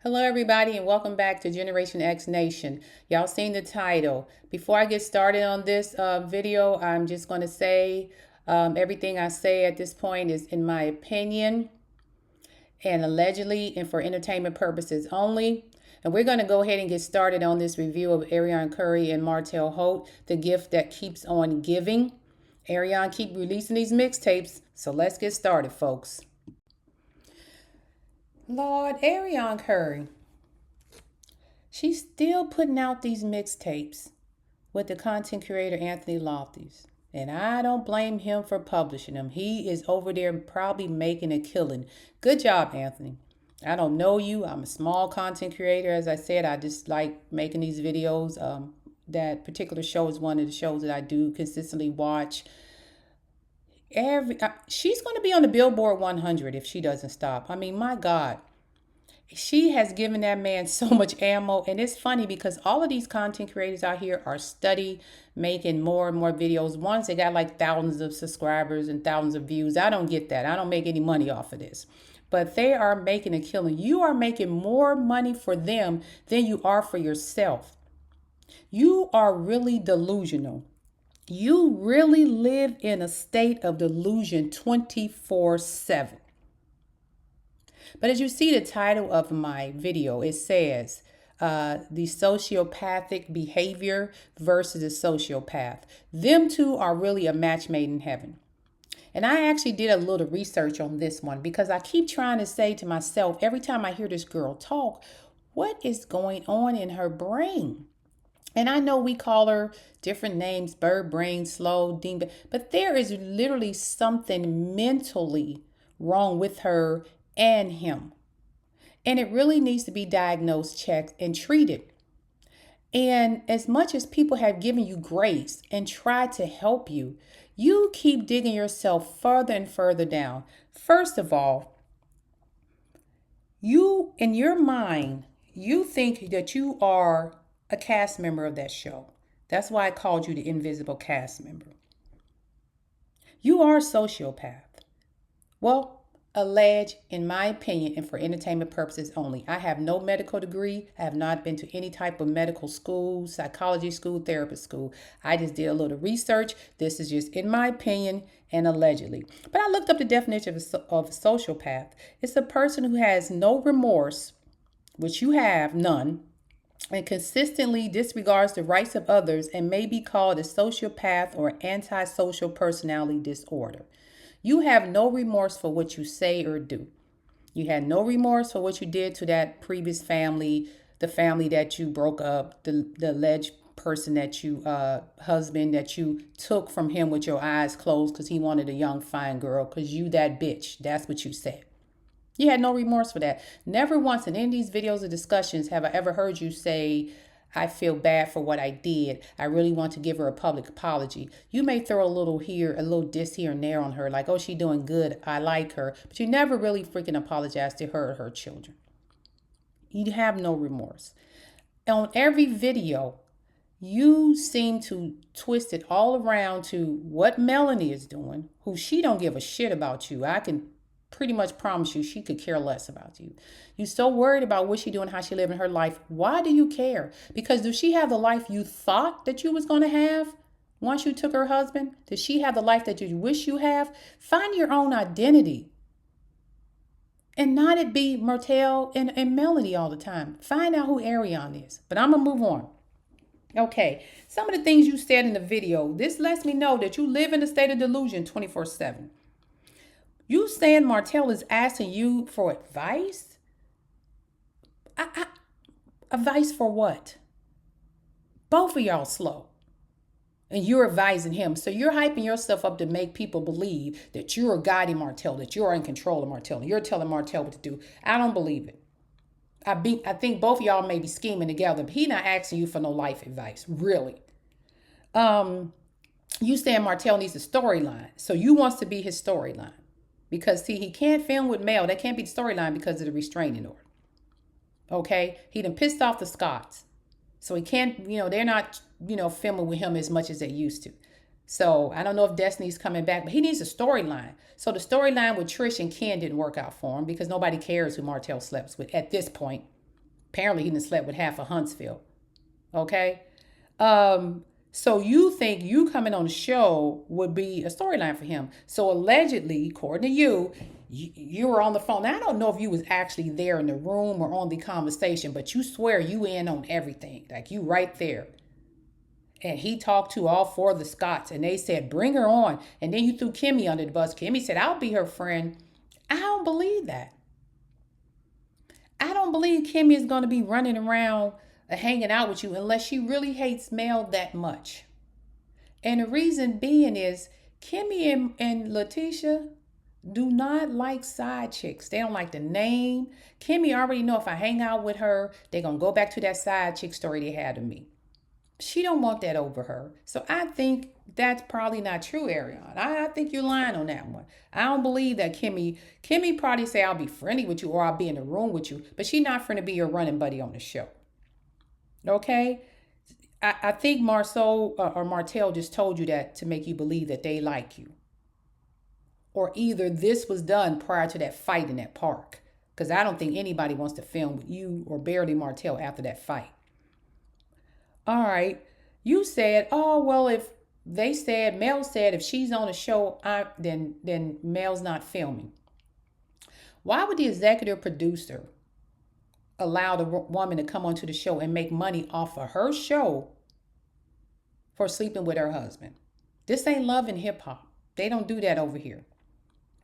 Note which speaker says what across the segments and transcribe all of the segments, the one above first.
Speaker 1: Hello, everybody, and welcome back to Generation X Nation. Y'all seen the title. Before I get started on this video, I'm just going to say everything I say at this point is in my opinion and allegedly and for entertainment purposes only. And we're going to go ahead and get started on this review of Arion Curry and Martel Holt, the gift that keeps on giving. Arion keep releasing these mixtapes, so let's get started, folks. Lord, Arion Curry. She's still putting out these mixtapes with the content creator Anthony Lofty's. And I don't blame him for publishing them. He is over there probably making a killing. Good job, Anthony. I don't know you. I'm a small content creator. As I said, I just like making these videos. That particular show is one of the shows that I do consistently watch. She's going to be on the Billboard 100 if she doesn't stop. I mean, my God. She has given that man so much ammo. And it's funny because all of these content creators out here are study making more and more videos. Ones that got like thousands of subscribers and thousands of views. I don't get that. I don't make any money off of this. But they are making a killing. You are making more money for them than you are for yourself. You are really delusional. You really live in a state of delusion 24/7. But as you see the title of my video, it says the sociopathic behavior versus a sociopath. Them two are really a match made in heaven. And I actually did a little research on this one because I keep trying to say to myself, every time I hear this girl talk, what is going on in her brain? And I know we call her different names, bird brain, slow, demon, but there is literally something mentally wrong with her and him. And it really needs to be diagnosed, checked, and treated. And as much as people have given you grace and tried to help you, you keep digging yourself further and further down. First of all, you, in your mind, you think that you are a cast member of that show. That's why I called you the invisible cast member. You are a sociopath. Well, alleged, in my opinion, and for entertainment purposes only. I have no medical degree. I have not been to any type of medical school, psychology school, therapist school. I just did a little research. This is just in my opinion and allegedly. But I looked up the definition of a sociopath. It's a person who has no remorse, which you have none, and consistently disregards the rights of others and may be called a sociopath or antisocial personality disorder. You have no remorse for what you say or do. You had no remorse for what you did to that previous family, the family that you broke up, the alleged person that you, husband that you took from him with your eyes closed because he wanted a young, fine girl because you that bitch. That's what you said. You had no remorse for that. Never once in any of these videos or discussions have I ever heard you say, I feel bad for what I did. I really want to give her a public apology. You may throw a little here, a little diss here and there on her, like, oh, she's doing good. I like her. But you never really freaking apologize to her or her children. You have no remorse. On every video, you seem to twist it all around to what Melanie is doing, who she don't give a shit about you. I can pretty much promise you she could care less about you. You're so worried about what she doing, how she living her life. Why do you care? Because does she have the life you thought that you was going to have once you took her husband? Does she have the life that you wish you have? Find your own identity. And not it be Martel and Melody all the time. Find out who Arion is. But I'm going to move on. Okay, some of the things you said in the video, this lets me know that you live in a state of delusion 24/7. You saying Martel is asking you for advice? Advice for what? Both of y'all slow. And you're advising him. So you're hyping yourself up to make people believe that you're guiding Martel, that you're in control of Martel, and you're telling Martel what to do. I don't believe it. I think both of y'all may be scheming together, but he's not asking you for no life advice, really. You saying Martel needs a storyline. So you wants to be his storyline. Because, see, he can't film with Mel. That can't be the storyline because of the restraining order. Okay? He done pissed off the Scotts. So he can't, they're not, filming with him as much as they used to. So I don't know if Destiny's coming back, but he needs a storyline. So the storyline with Trish and Ken didn't work out for him because nobody cares who Martel slept with at this point. Apparently, he done slept with half of Huntsville. Okay. Um, so you think you coming on the show would be a storyline for him. So allegedly, according to you were on the phone. Now, I don't know if you was actually there in the room or on the conversation, but you swear you in on everything. Like you right there. And he talked to all four of the Scotts and they said, bring her on. And then you threw Kimmy under the bus. Kimmy said, I'll be her friend. I don't believe that. I don't believe Kimmy is going to be running around hanging out with you unless she really hates Mel that much. And the reason being is Kimmy and Letitia do not like side chicks. They don't like the name. Kimmy already know if I hang out with her, they're going to go back to that side chick story they had of me. She don't want that over her. So I think that's probably not true, Arion. I think you're lying on that one. I don't believe that Kimmy probably say I'll be friendly with you or I'll be in the room with you, but she's not going to be your running buddy on the show. Okay? I think Marceau or Martel just told you that to make you believe that they like you. Or either this was done prior to that fight in that park. Because I don't think anybody wants to film with you or Barely Martel after that fight. All right. You said, oh, well, if Mel said if she's on a show, then Mel's not filming. Why would the executive producer allow the woman to come onto the show and make money off of her show for sleeping with her husband? This ain't love and hip hop. They don't do that over here.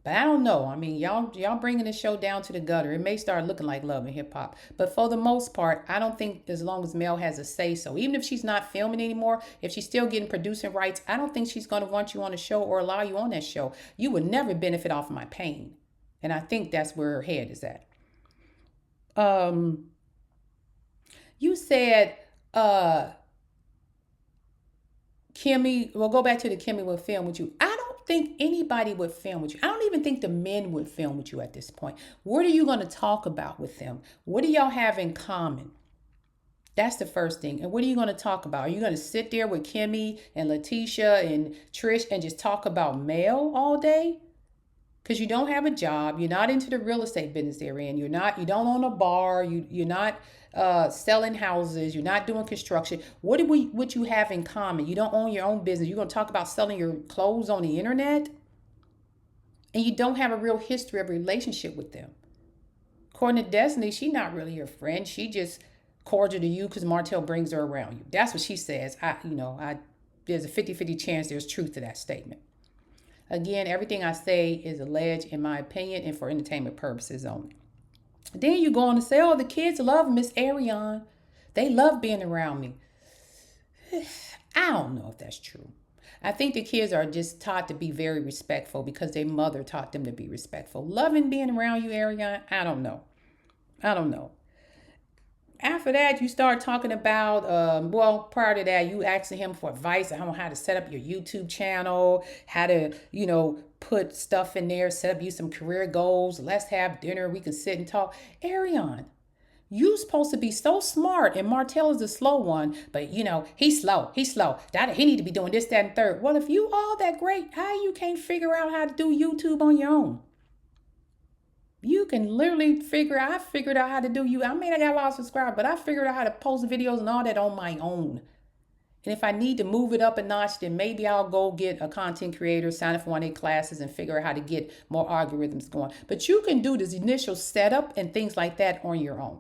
Speaker 1: But I don't know. I mean, y'all bringing the show down to the gutter. It may start looking like love and hip hop. But for the most part, I don't think as long as Mel has a say so, even if she's not filming anymore, if she's still getting producing rights, I don't think she's going to want you on the show or allow you on that show. You would never benefit off of my pain. And I think that's where her head is at. You said Kimmy, we'll go back to the Kimmy will film with you. I don't think anybody would film with you. I don't even think the men would film with you at this point. What are you going to talk about with them? What do y'all have in common? That's the first thing. And what are you going to talk about? Are you going to sit there with Kimmy and Letitia and Trish and just talk about Mel all day? Because you don't have a job. You're not into the real estate business they're in. You don't own a bar. You're not selling houses. You're not doing construction. What you have in common? You don't own your own business. You're going to talk about selling your clothes on the internet? And you don't have a real history of relationship with them. According to Destiny, she's not really your friend. She just cordial to you because Martel brings her around you. That's what she says. There's a 50-50 chance there's truth to that statement. Again, everything I say is alleged in my opinion and for entertainment purposes only. Then you go on to say, oh, the kids love Miss Arion. They love being around me. I don't know if that's true. I think the kids are just taught to be very respectful because their mother taught them to be respectful. Loving being around you, Arion, I don't know. After that, you start talking about, prior to that, you asking him for advice on how to set up your YouTube channel, how to, put stuff in there, set up you some career goals. Let's have dinner. We can sit and talk. Arion, you supposed to be so smart, and Martel is the slow one, but, he's slow. He need to be doing this, that, and third. Well, if you all that great, how you can't figure out how to do YouTube on your own? You can literally I figured out how to do you. I may not got a lot of subscribers, but I figured out how to post videos and all that on my own. And if I need to move it up a notch, then maybe I'll go get a content creator, sign up for one of their classes and figure out how to get more algorithms going. But you can do this initial setup and things like that on your own.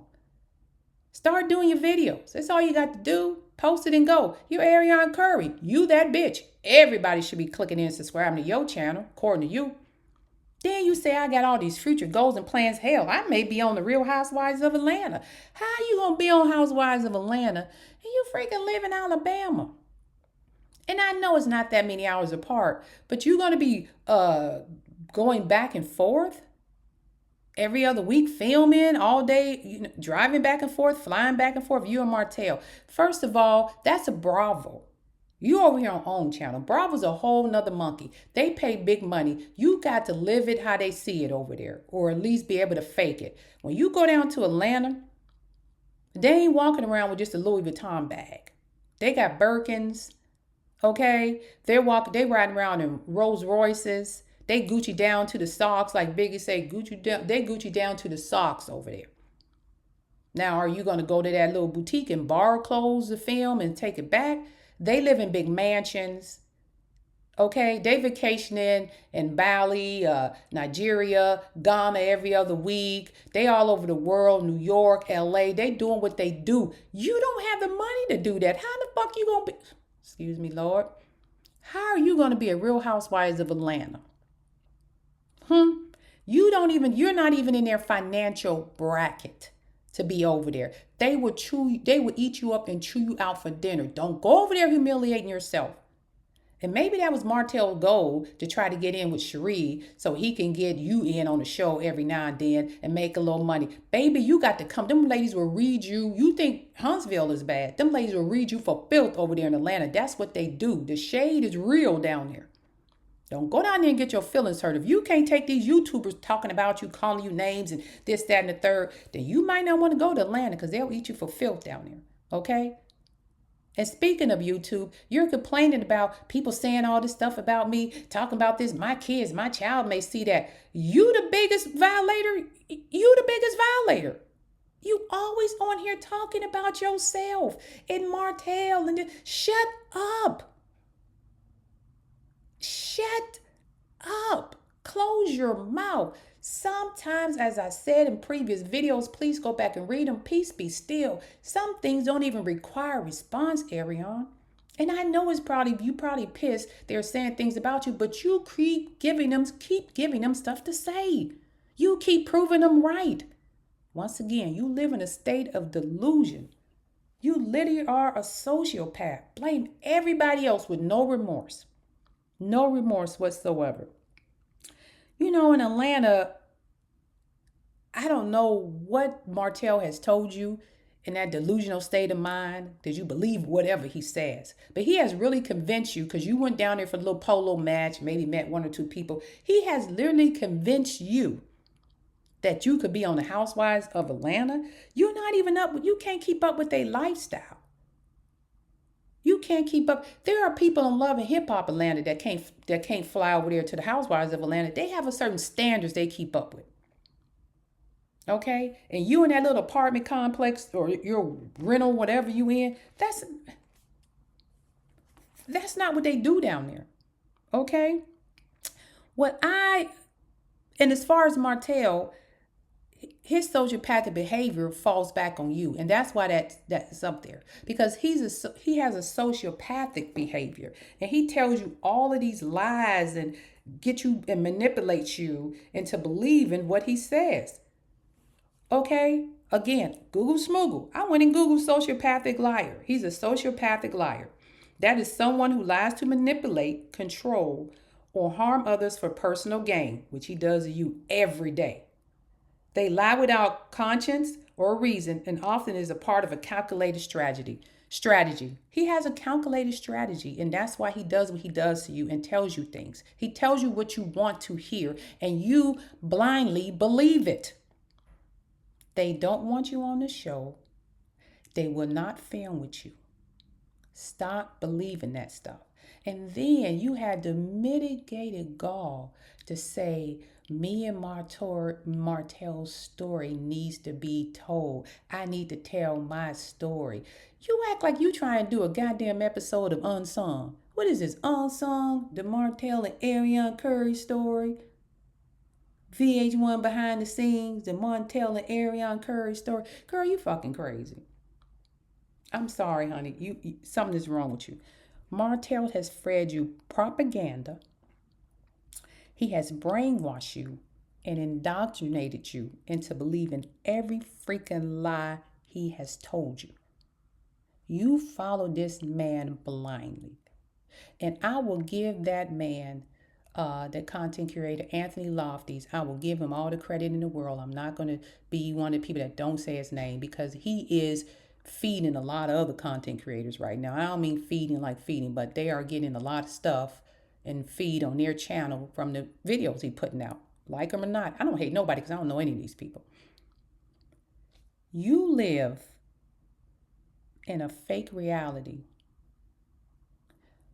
Speaker 1: Start doing your videos. That's all you got to do. Post it and go. You're Arion Curry. You that bitch. Everybody should be clicking in and subscribing to your channel, according to you. Then you say, I got all these future goals and plans. Hell, I may be on the Real Housewives of Atlanta. How you going to be on Housewives of Atlanta and you freaking live in Alabama? And I know it's not that many hours apart, but you're going to be going back and forth every other week, filming all day, driving back and forth, flying back and forth, you and Martel. First of all, that's a Bravo. You over here on own channel. Bravo's a whole nother monkey. They pay big money. You got to live it how they see it over there, or at least be able to fake it. When you go down to Atlanta, they ain't walking around with just a Louis Vuitton bag. They got Birkins, okay? They riding around in Rolls Royces. They Gucci down to the socks, like Biggie say, they Gucci down to the socks over there. Now, are you going to go to that little boutique and borrow clothes to film and take it back? They live in big mansions. Okay, they vacationing in Bali, Nigeria, Ghana every other week. They all over the world, New York, LA. They doing what they do. You don't have the money to do that. How the fuck you gonna be? Excuse me, Lord. How are you gonna be a Real Housewives of Atlanta? You're not even in their financial bracket to be over there. They would eat you up and chew you out for dinner. Don't go over there humiliating yourself. And maybe that was Martel's goal to try to get in with Cherie so he can get you in on the show every now and then and make a little money. Baby, you got to come. Them ladies will read you. You think Huntsville is bad. Them ladies will read you for filth over there in Atlanta. That's what they do. The shade is real down there. Don't go down there and get your feelings hurt. If you can't take these YouTubers talking about you, calling you names and this, that, and the third, then you might not want to go to Atlanta because they'll eat you for filth down there. Okay? And speaking of YouTube, you're complaining about people saying all this stuff about me, talking about this, my kids, my child may see that. You the biggest violator. You the biggest violator. You always on here talking about yourself and Martel shut up. Shut up. Close your mouth. Sometimes, as I said in previous videos, please go back and read them. Peace be still. Some things don't even require a response, Arion. And I know you probably pissed. They're saying things about you, but you keep giving them stuff to say. You keep proving them right. Once again, you live in a state of delusion. You literally are a sociopath. Blame everybody else with no remorse. No remorse whatsoever. You know, in Atlanta, I don't know what Martel has told you in that delusional state of mind that you believe whatever he says. But he has really convinced you because you went down there for a little polo match, maybe met one or two people. He has literally convinced you that you could be on the Housewives of Atlanta. You're not even you can't keep up with their lifestyle. You can't keep up. There are people in Love and Hip Hop Atlanta that can't fly over there to the Housewives of Atlanta. They have a certain standards they keep up with. Okay? And you in that little apartment complex or your rental, whatever you in, that's not what they do down there. Okay? And as far as Martel, his sociopathic behavior falls back on you, and that's why that's up there, because he has a sociopathic behavior, and he tells you all of these lies and get you and manipulates you into believing what he says. Okay, again, Google Smoogle. I went and Googled sociopathic liar. He's a sociopathic liar. That is someone who lies to manipulate, control, or harm others for personal gain, which he does to you every day. They lie without conscience or reason and often is a part of a calculated strategy. He has a calculated strategy, and that's why he does what he does to you and tells you things. He tells you what you want to hear, and you blindly believe it. They don't want you on the show. They will not film with you. Stop believing that stuff. And then you had the mitigated gall to say, me and Martel's story needs to be told. I need to tell my story. You act like you trying to do a goddamn episode of Unsung. What is this, Unsung? The Martel and Arion Curry story? VH1 behind the scenes, the Martel and Arion Curry story. Girl, you fucking crazy. I'm sorry, honey. You something is wrong with you. Martel has fed you propaganda. He has brainwashed you and indoctrinated you into believing every freaking lie he has told you. You follow this man blindly. And I will give that man, the content curator, Anthony Lofties, I will give him all the credit in the world. I'm not going to be one of the people that don't say his name, because he is feeding a lot of other content creators right now. I don't mean feeding, but they are getting a lot of stuff and feed on their channel from the videos he's putting out. Like him or not, I don't hate nobody because I don't know any of these people. You live in a fake reality.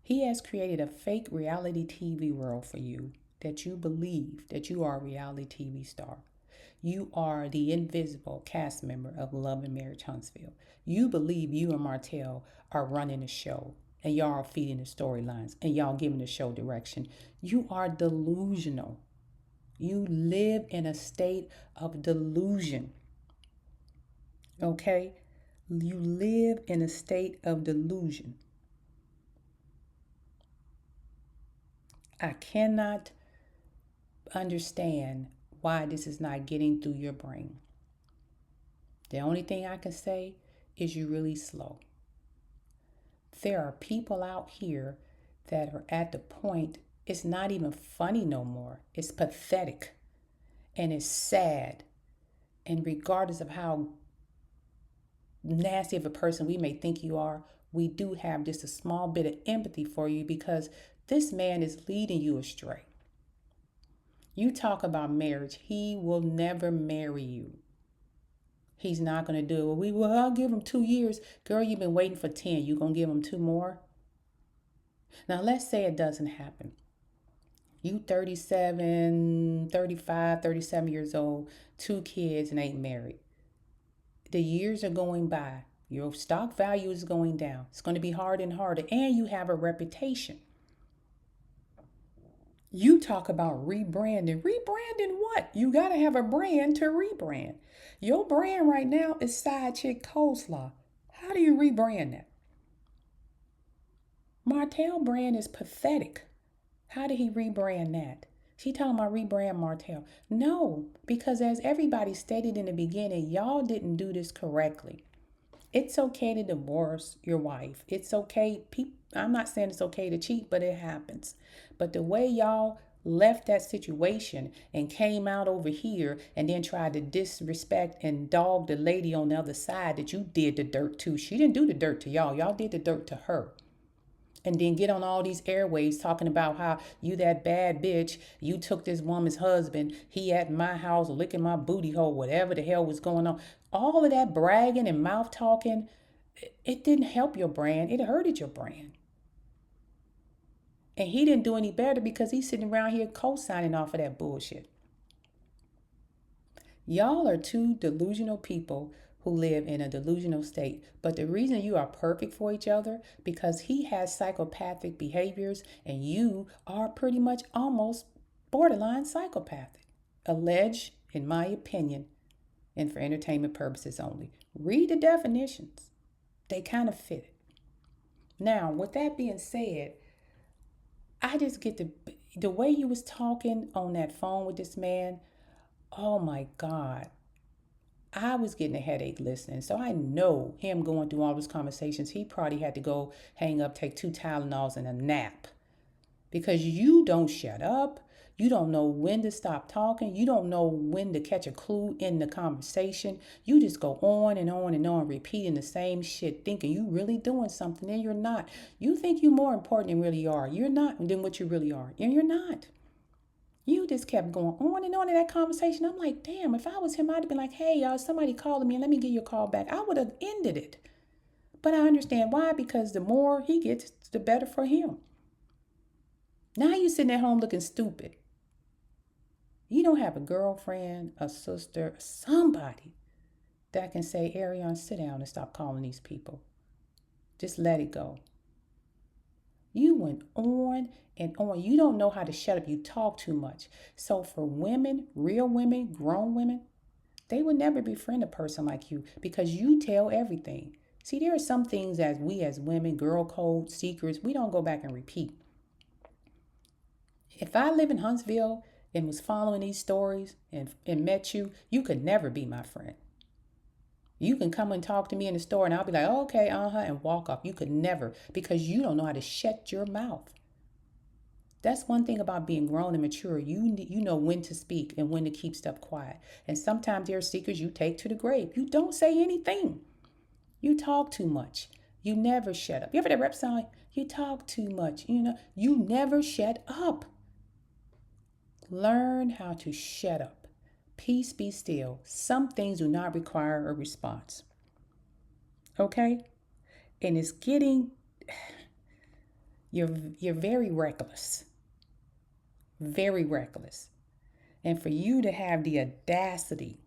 Speaker 1: He has created a fake reality TV world for you that you believe that you are a reality TV star. You are the invisible cast member of Love and Marriage Huntsville. You believe you and Martel are running the show and y'all are feeding the storylines and y'all giving the show direction. You are delusional. You live in a state of delusion. Okay? You live in a state of delusion. I cannot understand why this is not getting through your brain. The only thing I can say is you're really slow. There are people out here that are at the point it's not even funny no more. It's pathetic and it's sad. And regardless of how nasty of a person we may think you are, we do have just a small bit of empathy for you because this man is leading you astray. You talk about marriage, he will never marry you. He's not going to do it. Well, I'll give him 2 years. Girl, you've been waiting for 10. You going to give him 2 more? Now, let's say it doesn't happen. You 37, 35, 37 years old, 2 kids and ain't married. The years are going by. Your stock value is going down. It's going to be harder and harder. And you have a reputation. You talk about rebranding. Rebranding what? You got to have a brand to rebrand. Your brand right now is Side Chick Coleslaw. How do you rebrand that? Martel brand is pathetic. How did he rebrand that? She talking about rebrand Martel. No, because as everybody stated in the beginning, y'all didn't do this correctly. It's okay to divorce your wife. It's okay. I'm not saying it's okay to cheat, but it happens. But the way y'all left that situation and came out over here and then tried to disrespect and dog the lady on the other side that you did the dirt to. She didn't do the dirt to y'all. Y'all did the dirt to her. And then get on all these airways talking about how you that bad bitch, you took this woman's husband, he at my house licking my booty hole, whatever the hell was going on. All of that bragging and mouth talking, it didn't help your brand. It hurted your brand. And he didn't do any better because he's sitting around here co-signing off of that bullshit. Y'all are 2 delusional people who live in a delusional state. But the reason you are perfect for each other because he has psychopathic behaviors and you are pretty much almost borderline psychopathic. Alleged, in my opinion, and for entertainment purposes only. Read the definitions. They kind of fit it. Now, with that being said, I just get the way you was talking on that phone with this man. Oh my God. I was getting a headache listening. So I know him going through all those conversations. He probably had to go hang up, take 2 Tylenols and a nap. Because you don't shut up. You don't know when to stop talking. You don't know when to catch a clue in the conversation. You just go on and on and on, repeating the same shit, thinking you really doing something and you're not. You think you're more important than really are. You're not than what you really are. And you're not. You just kept going on and on in that conversation. I'm like, damn, if I was him, I'd have been like, hey, y'all, somebody calling me and let me give you a call back. I would have ended it. But I understand why, because the more he gets, the better for him. Now you sitting at home looking stupid. You don't have a girlfriend, a sister, somebody that can say, Arion, sit down and stop calling these people. Just let it go. You went on and on. You don't know how to shut up. You talk too much. So for women, real women, grown women, they would never befriend a person like you because you tell everything. See, there are some things as we as women, girl code, secrets, we don't go back and repeat. If I live in Huntsville and was following these stories and met you, you could never be my friend. You can come and talk to me in the store and I'll be like, okay, and walk off. You could never because you don't know how to shut your mouth. That's one thing about being grown and mature. You know when to speak and when to keep stuff quiet. And sometimes there are secrets you take to the grave. You don't say anything. You talk too much. You never shut up. You ever that rap song? You talk too much. You never shut up. Learn how to shut up. Peace be still. Some things do not require a response. Okay? And it's getting, you're very reckless. Very reckless. And for you to have the audacity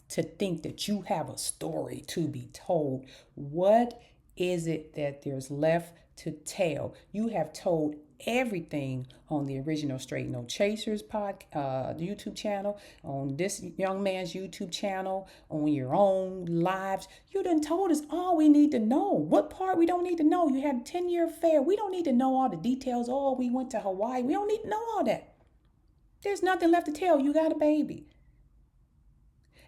Speaker 1: to think that you have a story to be told, what is it that there's left to tell? You have told everything on the original Straight No Chasers YouTube channel, on this young man's YouTube channel, on your own lives. You done told us all we need to know. What part we don't need to know? You had a 10-year affair. We don't need to know all the details. Oh, we went to Hawaii. We don't need to know all that. There's nothing left to tell. You got a baby.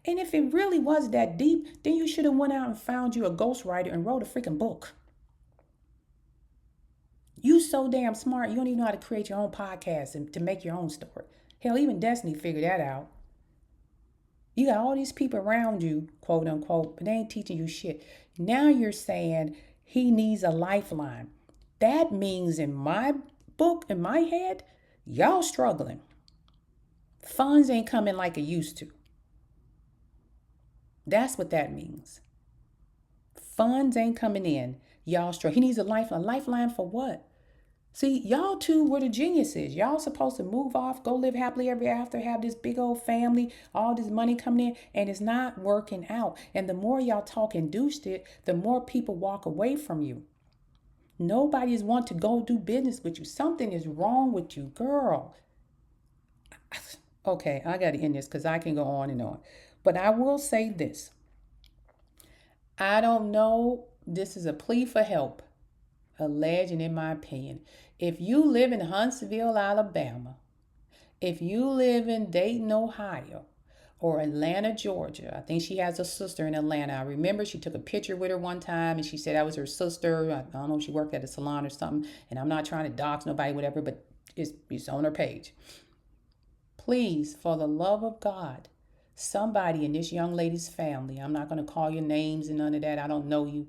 Speaker 1: And if it really was that deep, then you should have went out and found you a ghostwriter and wrote a freaking book. You so damn smart, you don't even know how to create your own podcast and to make your own story. Hell, even Destiny figured that out. You got all these people around you, quote unquote, but they ain't teaching you shit. Now you're saying he needs a lifeline. That means in my book, in my head, y'all struggling. Funds ain't coming like it used to. That's what that means. Funds ain't coming in. Y'all struggle. He needs a lifeline. Lifeline for what? See, y'all two were the geniuses. Y'all supposed to move off, go live happily ever after, have this big old family, all this money coming in, and it's not working out. And the more y'all talk induced it, the more people walk away from you. Nobody is want to go do business with you. Something is wrong with you, girl. Okay, I got to end this because I can go on and on. But I will say this. I don't know. This is a plea for help. Alleged, in my opinion. If you live in Huntsville, Alabama, if you live in Dayton, Ohio, or Atlanta, Georgia, I think she has a sister in Atlanta. I remember she took a picture with her one time and she said that was her sister. I don't know if she worked at a salon or something. And I'm not trying to dox nobody, whatever, but it's on her page. Please, for the love of God, somebody in this young lady's family, I'm not going to call your names and none of that. I don't know you.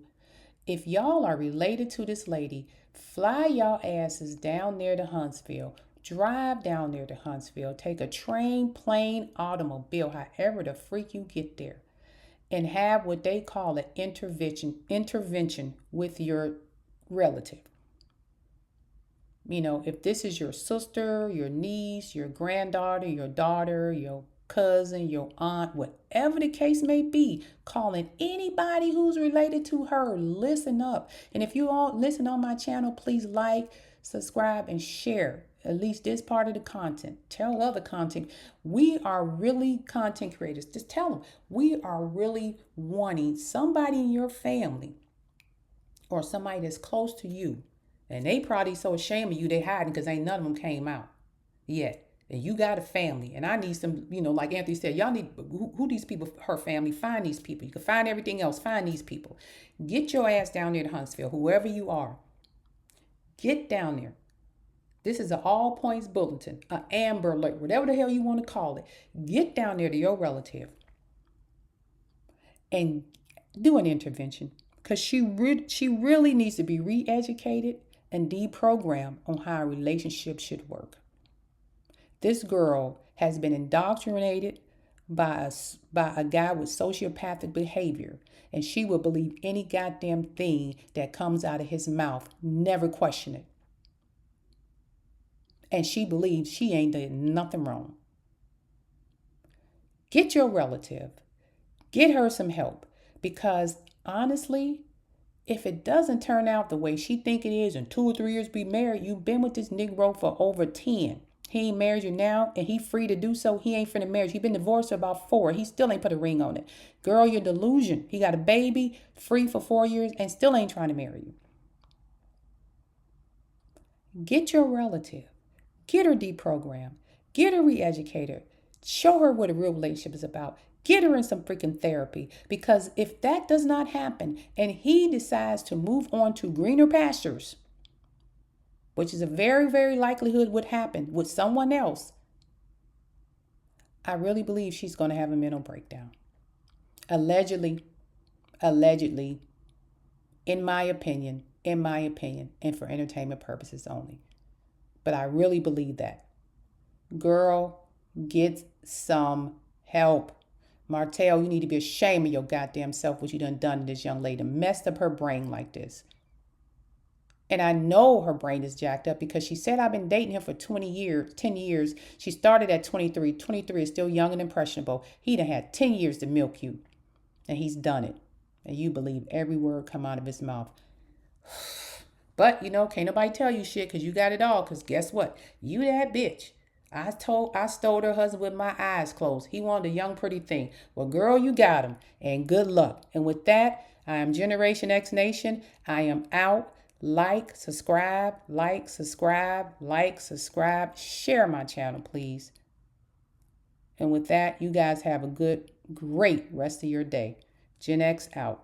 Speaker 1: If y'all are related to this lady, fly y'all asses down there to Huntsville. Drive down there to Huntsville. Take a train, plane, automobile, however the freak you get there. And have what they call an intervention with your relative. You know, if this is your sister, your niece, your granddaughter, your daughter, your cousin, your aunt, whatever the case may be, calling anybody who's related to her, listen up. And if you all listen on my channel, please like, subscribe, and share at least this part of the content. Tell other content. We are really content creators. Just tell them we are really wanting somebody in your family or somebody that's close to you. And they probably so ashamed of you, they hiding because ain't none of them came out yet. And you got a family. And I need some, like Anthony said, y'all need, who these people, her family, find these people. You can find everything else, find these people. Get your ass down there to Huntsville, whoever you are. Get down there. This is an all points bulletin, an Amber Alert, whatever the hell you want to call it. Get down there to your relative and do an intervention. Because she really needs to be re-educated and deprogrammed on how a relationship should work. This girl has been indoctrinated by a guy with sociopathic behavior, and she will believe any goddamn thing that comes out of his mouth, never question it. And she believes she ain't did nothing wrong. Get your relative, get her some help, because honestly, if it doesn't turn out the way she think it is in 2 or 3 years be married, you've been with this Negro for over 10. He ain't married you now and he free to do so. He ain't finna marry you. He been divorced for about 4. He still ain't put a ring on it. Girl, you're delusion. He got a baby, free for 4 years and still ain't trying to marry you. Get your relative. Get her deprogrammed. Get her re-educated. Show her what a real relationship is about. Get her in some freaking therapy, because if that does not happen and he decides to move on to greener pastures, which is a very, very likelihood would happen with someone else, I really believe she's going to have a mental breakdown. Allegedly, in my opinion, and for entertainment purposes only. But I really believe that. Girl, get some help. Martel, you need to be ashamed of your goddamn self, what you done to this young lady, messed up her brain like this. And I know her brain is jacked up because she said, I've been dating him for 20 years, 10 years. She started at 23. 23 is still young and impressionable. He done had 10 years to milk you. And he's done it. And you believe every word come out of his mouth. But, can't nobody tell you shit because you got it all. Because guess what? You that bitch. I stole her husband with my eyes closed. He wanted a young, pretty thing. Well, girl, you got him. And good luck. And with that, I am Generation X Nation. I am out. Like, subscribe, like, subscribe, like, subscribe. Share my channel, please. And with that, you guys have a great rest of your day. Gen X out.